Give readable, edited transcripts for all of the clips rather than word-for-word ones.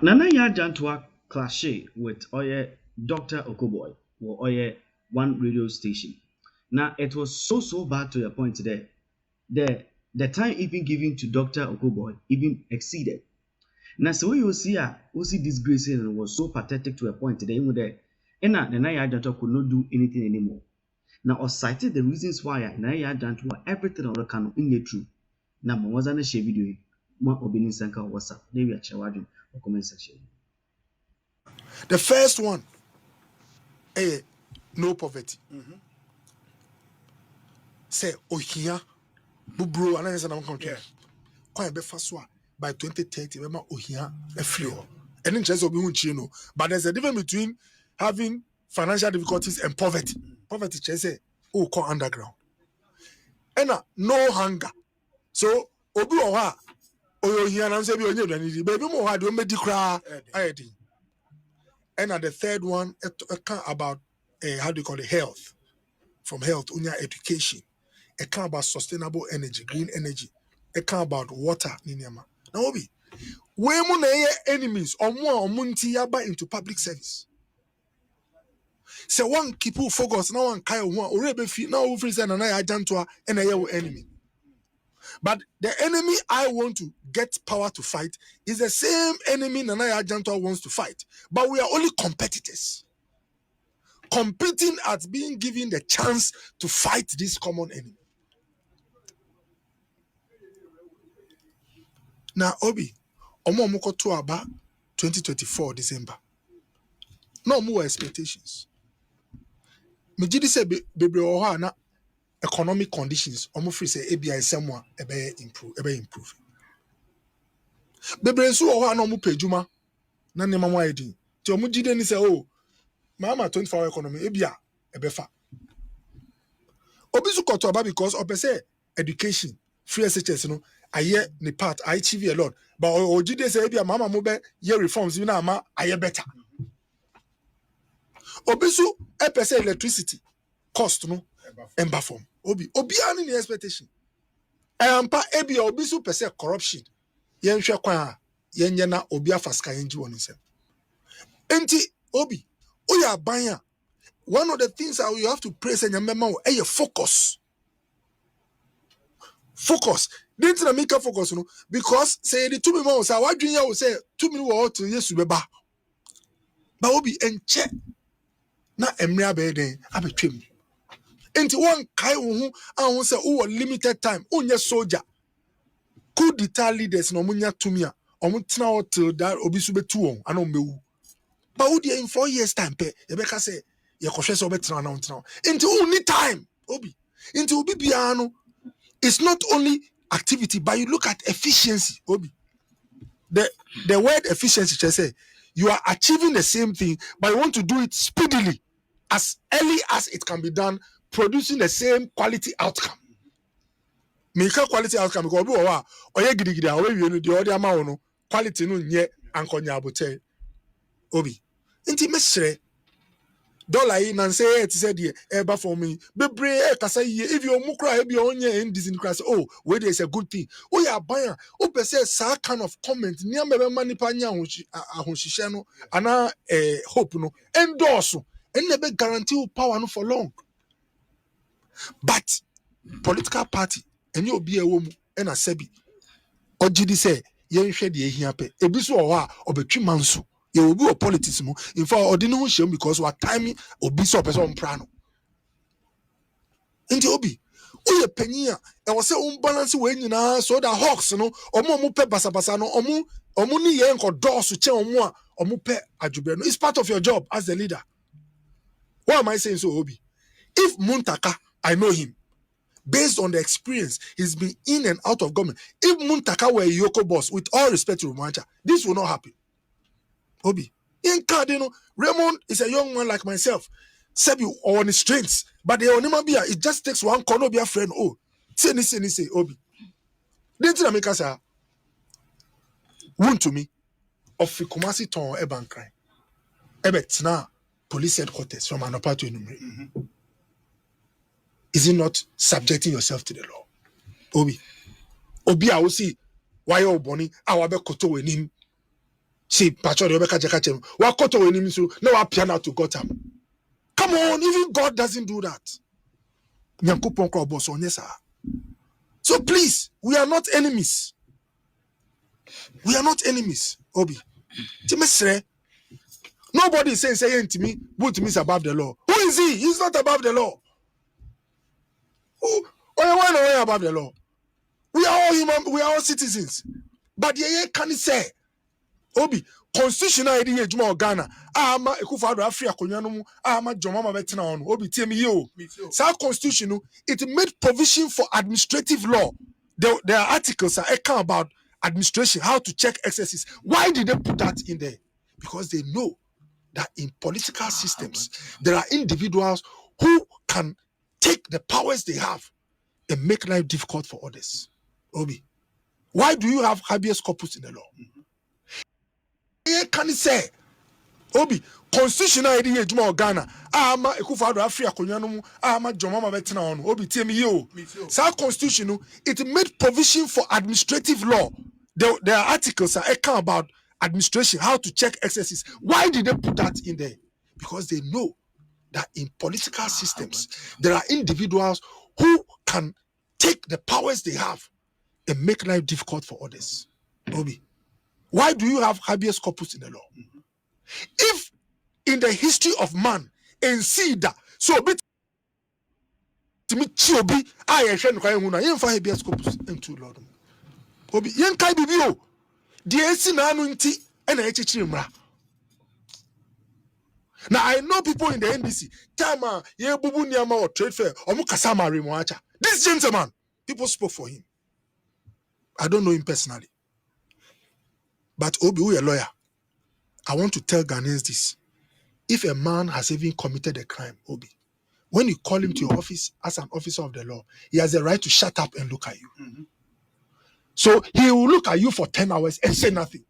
Nana Yajantwa clashe with Oye Dr. Okoboy or Oye one radio station. Now it was so bad to the point there. The time even given to Dr. Okoboy even exceeded. Now so you see this grace and was so pathetic to a point today there. And now Nana Yajantwa could not do anything anymore. Now I cited the reasons why Nana Yajantwa everything on the can in true. Now I wasn't a share video. One obinin sanka WhatsApp. Maybe a chawadin or comment section. The first one, no poverty. Say, ohia, bubro, and I said, I'm country. Quite be fast one by 2030. Remember, ohia, a free. And in just of you, but there's a difference between having financial difficulties and poverty. Poverty, say, oh, call underground. And no hunger. So, obu oha, ohia, and I'm saying, baby, more hard, don't make you cry. And the third one, about how do you call it, health. From health, unya education. It can about sustainable energy, green energy. It can about water. Now, Obi, we enemies or more munti yaba into public service. So one keep focus now one kai one already feel now we say na ya jantoa and a enemy. But the enemy I want to get power to fight is the same enemy Nana Ajantua wants to fight. But we are only competitors. Competing at being given the chance to fight this common enemy. Now, Obi, Omo Moko to about 2024 December. No more expectations. Mejidi say baby oha na economic conditions Omo free say ABI someone improve. Bebre nso oha na omo pejuma na nema mo ayedi. Ti omo jide ni say oh mama 24-hour economy ebia ebefa. Obi su koto aba because ope say education free SHS no aye ni part I achieve a lot but ojide say ebia mama mo be ye reforms bi na ama aye better. Obi su epe say electricity cost no emba form. Obi ani ni expectation. Ampa ebia obi su pese corruption. Yen hwe kwan a yen ye na obi afaska yen ji won nsem. Enti obi oya ban. One of the things that you have to praise and remember is focus. Focus. Didn't make a focus, no? Because say the 2 minutes, I want you say 2 minutes to yes, beba. But will be and check. Na emria beden abetwem. Enti one kai wo hu say oh limited time, onye soldier. Could detail leaders no munya tumia. Omo tena till that obi su betu won ana ombewu. But wo in 4 years time pe, yebeka say ye kohwe so betra na until only time obi into obi biano. It's not only activity but you look at efficiency obi. The word efficiency just say you are achieving the same thing but you want to do it speedily as early as it can be done, producing the same quality outcome. Make quality outcome because oye gidigidi awe wi no de odi ama wo no quality no nye ankonya abote obi nti mesre dollar in and say it said eba for me bebre kasa ye if you mukra e bi onye NDC class oh where there is a good thing oh ya ban o pese sa kind of comment ni amebe manipa nya ahonhihye no ana hope no endorse and never guarantee power no for long. But political party and you be a woman and a sebi ojidi say yen hwe de ehia pe ebi so o ha obetwi manso ye obi o politics mu in fact odino ho shem because what time obi so person prano nti obi oye panyia e wo se unbalance we nyina so that hawks no omo pe basabasa no omo ni ye nko dose che omo a omo pe adwube no it's part of your job as the leader. Why am I saying so obi? If Muntaka, I know him based on the experience he's been in and out of government. If Muntaka were a Yoko boss, with all respect to Rumancha, this will not happen. Obi, in Cardino, Raymond is a young man like myself. Sebi on his strengths, but the Onimabia, it just takes one corner be a friend. Oh, say, Obi. Didn't I make us a wound to me of Fikumasi ton a bank crime? Ebet now police headquarters from an apart to enumerate. Is it not subjecting yourself to the law? Obi, I will see why you're bonny, our be koto with him. See, Pacho de Obeka Jakachem, Wakoto Wenimisu, no piano to Gotham. Come on, even God doesn't do that. Nyankopon kwa boss on yes, sir. So please, we are not enemies. We are not enemies, Obi. Timesre, nobody is saying to me, but to me is above the law. Who is he? He's not above the law. Who? Oh, why not above the law? We are all human, we are all citizens. But the can say, Obi, constitutional idea Juma Ghana, ama Ekufa Africa Konyanom, ama Jomama Betina on, Obi Temi yo. Sa constitution, it made provision for administrative law. There are articles that account about administration, how to check excesses. Why did they put that in there? Because they know that in political systems, there are individuals who can take the powers they have and make life difficult for others. Obi, why do you have habeas corpus in the law? Can it say, Obi, constitutional idea Juma Ghana, ama Ekufa Africa Konyanom, ama Jomama Betina on, Obi Temi yo. Sa constitution, it made provision for administrative law. There are articles that account about administration, how to check excesses. Why did they put that in there? Because they know that in political systems, there are individuals who can take the powers they have and make life difficult for others. Obi, why do you have habeas corpus in the law? If in the history of man and see that so bit to me chiobi I shall cry huna yen fa habeas corpus into Lord. Obi yen kai bibio the esi na anu nti e na echichiri mra. Now I know people in the NDC time ye bubu niama or trade fair omu kasa mari mo acha. This gentleman, people spoke for him. I don't know him personally. But Obi, who a lawyer, I want to tell Ghanaians this. If a man has even committed a crime, Obi, when you call him to your office as an officer of the law, he has the right to shut up and look at you. So he will look at you for 10 hours and say nothing.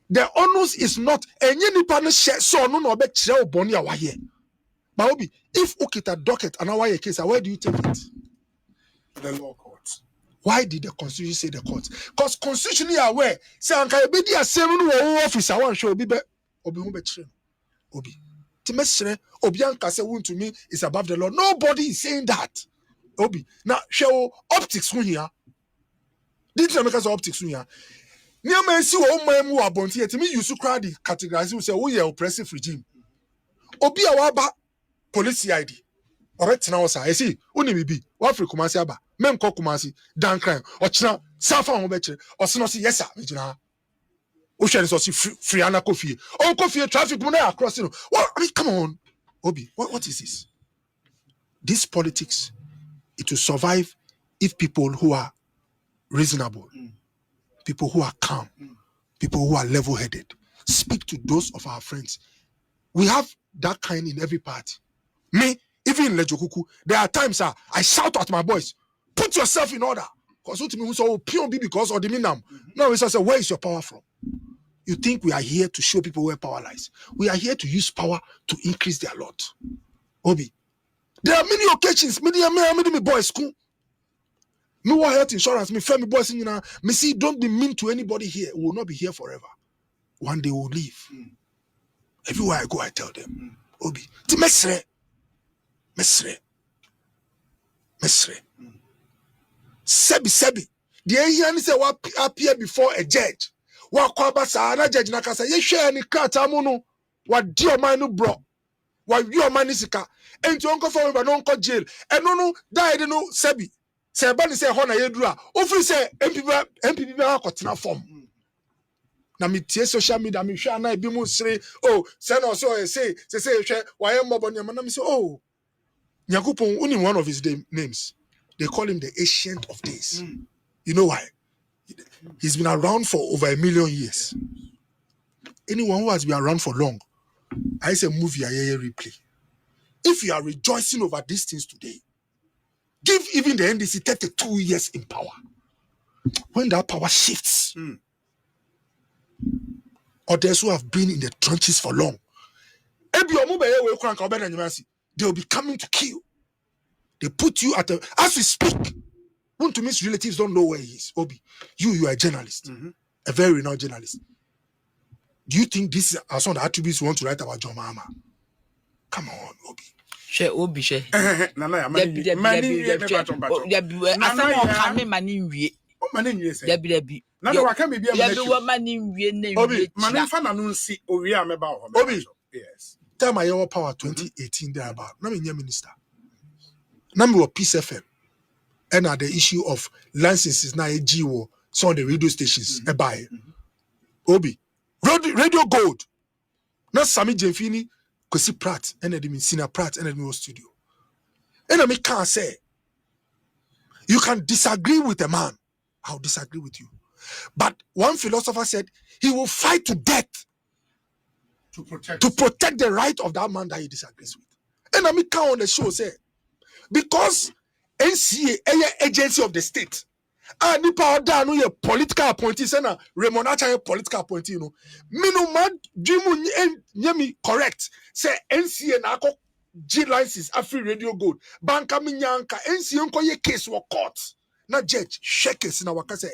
The onus is not any partner so no be chire oboni awa here. But Obi, if ukita docket and our case, where do you take it? The law court. Why did the constitution say the court? Because constitutionally aware, say anka be dia same no officer wan show obi who be chire. Obi. Timesre Obianka say won to me is above the law. Nobody is saying that. Obi. Now show optics here. Didn't make us optics here. Near man see what my mu abonti yet me use to crowd categorize say we are oppressive regime. Obi awaba police ID. Alright now sir. I see uni bibi wa free Kumasi aba. Mem ko Kumasi dan crime. Or china safa ho be kire. Or sino say yes sir. Me jina. O share so free ana coffee. Oh coffee traffic mo na across you know. What I mean come on. Obi, what is this? This politics, it will survive if people who are reasonable, people who are calm, people who are level-headed, speak to those of our friends. We have that kind in every party. Me, even in Lejokuku, there are times I shout at my boys, put yourself in order. Because what me so POB because of the minam. Now we say, where is your power from? You think we are here to show people where power lies? We are here to use power to increase their lot. Obi, there are many occasions. Many boys school. Me want health insurance. Me family boys in me see. Don't be mean to anybody here. We will not be here forever. One day we will leave. Everywhere I go, I tell them, Obi, ti mesre. Sebi. The Asian say what appear before a judge. What kwabasa na judge na kasa. Ye share ni krata mono. What dear man bro. What your man is ka. And to uncle for me, but jail. And no, died no Sebi. Sebani say hona yedura. Ofri say MPP akotena form. Na me tie social media me hwa na bi mu sire. Oh, say no so say hwe why mobo ne na me say oh. Nyakupon only one of his names. They call him the Ancient of Days. You know why? He's been around for over 1 million years. Anyone who has been around for long, I say movie I replay. If you are rejoicing over these things today, give even the NDC 32 years in power. When that power shifts, others who have been in the trenches for long, they will be coming to kill. They put you at as we speak. One to me's relatives don't know where he is. Obi, you are a journalist, a very renowned journalist. Do you think this are some of the attributes you want to write about John Mahama? Come on, Obi. Obi she. Nana mani Debi. Nana waka me bia mani wie Obi, mani fa na no nsi owie ameba ho. Obi, yes. Tell my Yowa Power 2018 there about. Na me minister. Na me Peace FM. And the issue of licenses na AGO some of the radio stations buy. Obi, Radio Gold. Na Sami Jemfini Kosi Pratt and the Senior Pratt and the studio. And I can't say you can disagree with a man. I'll disagree with you. But one philosopher said he will fight to death to protect the right of that man that he disagrees with. And I come on the show say because NCA a agency of the state and nipa oda no ye political appointee say na Raymond Acha political appointee no minimum dream nyemi correct say NCA na akọ G license Afri Radio Gold banka minyanka NCA nko ye case wo court na judge sh0cks na waka say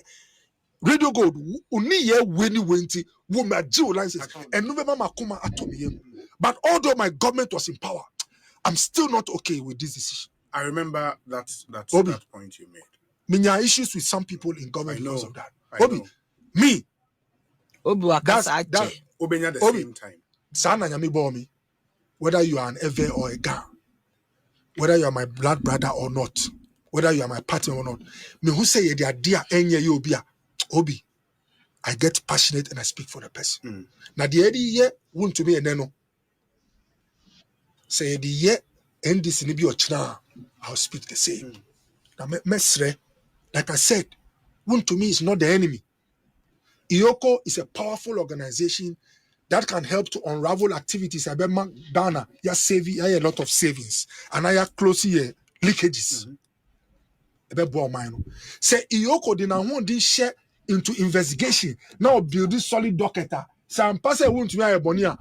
Radio Gold uni ye weni wenti wo ma G license and November makuma atomiyem. But although my government was in power, I'm still not okay with this decision. I remember that Obi, that point you made. There are issues with some people in government because of that. Obi, know. me. Obi, that's Obenya the same time. Sana nyami bomi. Whether you are an Ewe or a Ga, whether you are my blood brother or not, whether you are my partner or not, me who say they are dear enye you Obi, I get passionate and I speak for the person. Now the idea ye won't to me and no. Say the ye NDC ni bi ochina, I'll speak the same. Now mesre, like I said, won't to me is not the enemy. IOCO is a powerful organization that can help to unravel activities. I bet Ghana, you saving a lot of savings, and I have close here leakages. Say IOCO did not want this share into investigation. Now build this solid docket. Some person won't be a bonia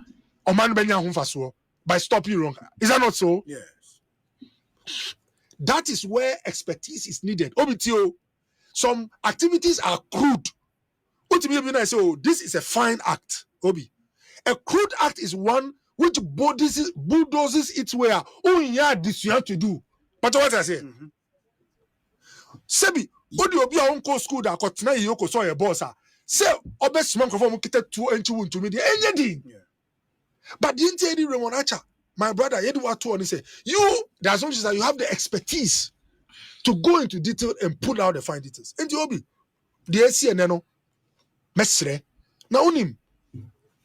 or man benya humfaso by stopping wrong. Is that not so? Yes. That is where expertise is needed. Obitio, some activities are crude. What do you mean? I say, oh, this is a fine act, Obi. A crude act is one which bulldozes its way. Oh, yeah, this you have to do. But what I say? Sebi, what do you be on co school that got tonight? You saw your boss. Say, obvious monk of them get 2 and 2 to me. Anything. But didn't say the Raymond Acha, my brother, Edward Two, and he said, you, the assumption is that you have the expertise to go into detail and pull out the fine details. And the Obi, the AC and Nano. Mesre. Now,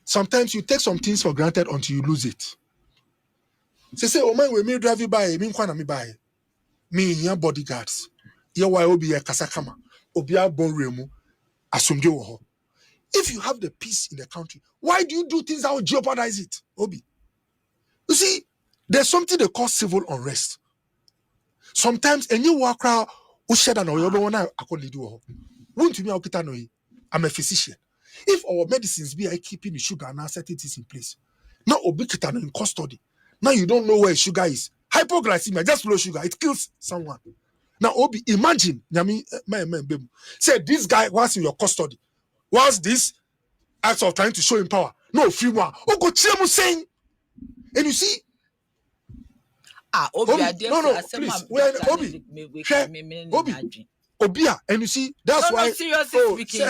sometimes you take some things for granted until you lose it. Say, oh man, we may drive you by, me kwana me by. Me, your bodyguards. Your why obi a kasakama. Obia bon remu. Asumge woho. If you have the peace in the country, why do you do things that will jeopardize it? Obi. You see, there's something they call civil unrest. Sometimes, and you walk around, usheda no yobe wana akoli do. Won't you me okita no? I'm a physician. If our medicines be keeping the sugar and certain things in place, now obikita in custody. Now you don't know where sugar is. Hypoglycemia, just low sugar, it kills someone. Now, Obi, imagine, say this guy was in your custody. Was this act of trying to show him power? No, free one. Oko chiemu saying, and you see. Obi, no, please. When Obi, Obi. Obia, and you see, that's why. Seriously speaking,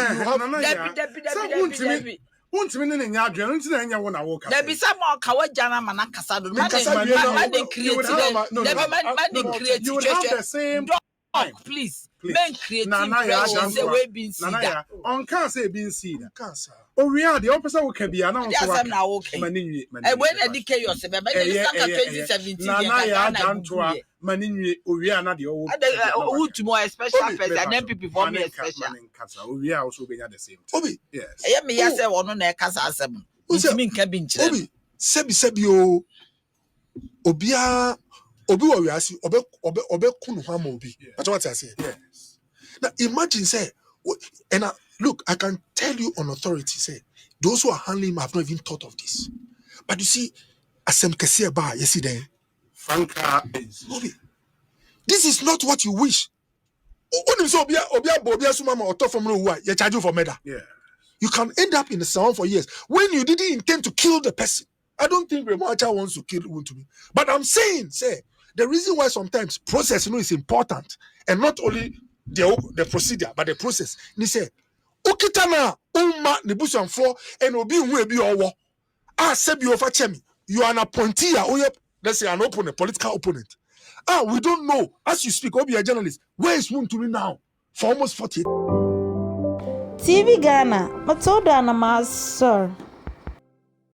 Debbie. Won't mean in your journal to the one I woke up. There be some more Kawajana Manakasado. You would have the same. Please. Men creating pressure is a way being seen. On can't say being seen. Oh, we are the opposite who can be announced. I'm now okay. And when I decay yourself, but you stuck at 2017. Manini, we are not the old. Who to more special person and then people for me special. We are also being at the same time. Obi, yes. I am yes, I want to casa 7. Who's mean cabin? Obi, Sebio Obia. Obi wa wiase obe kunu hama obi. That's what I say. Yes. Now imagine say, and look, I can tell you on authority say those who are handling him have not even thought of this. But you see, Asempa ba you see there. Franca Obi, this is not what you wish. Obia sumama oto from no who you charge you for murder. Yeah. You can end up in the salon for years when you didn't intend to kill the person. I don't think Remacha wants to kill Untumi. But I'm saying, the reason why sometimes process is important, and not only the procedure, but the process. Ni say, Okitana, Umma, Nibusan for, and Obi Webi Owo. Sebi Ofa Chemi. You are an appointee, let's say an opponent, political opponent. We don't know. As you speak, Obi a journalist. Where is Untumi now? For almost 40 years. Tvghana, Matoda na Masor.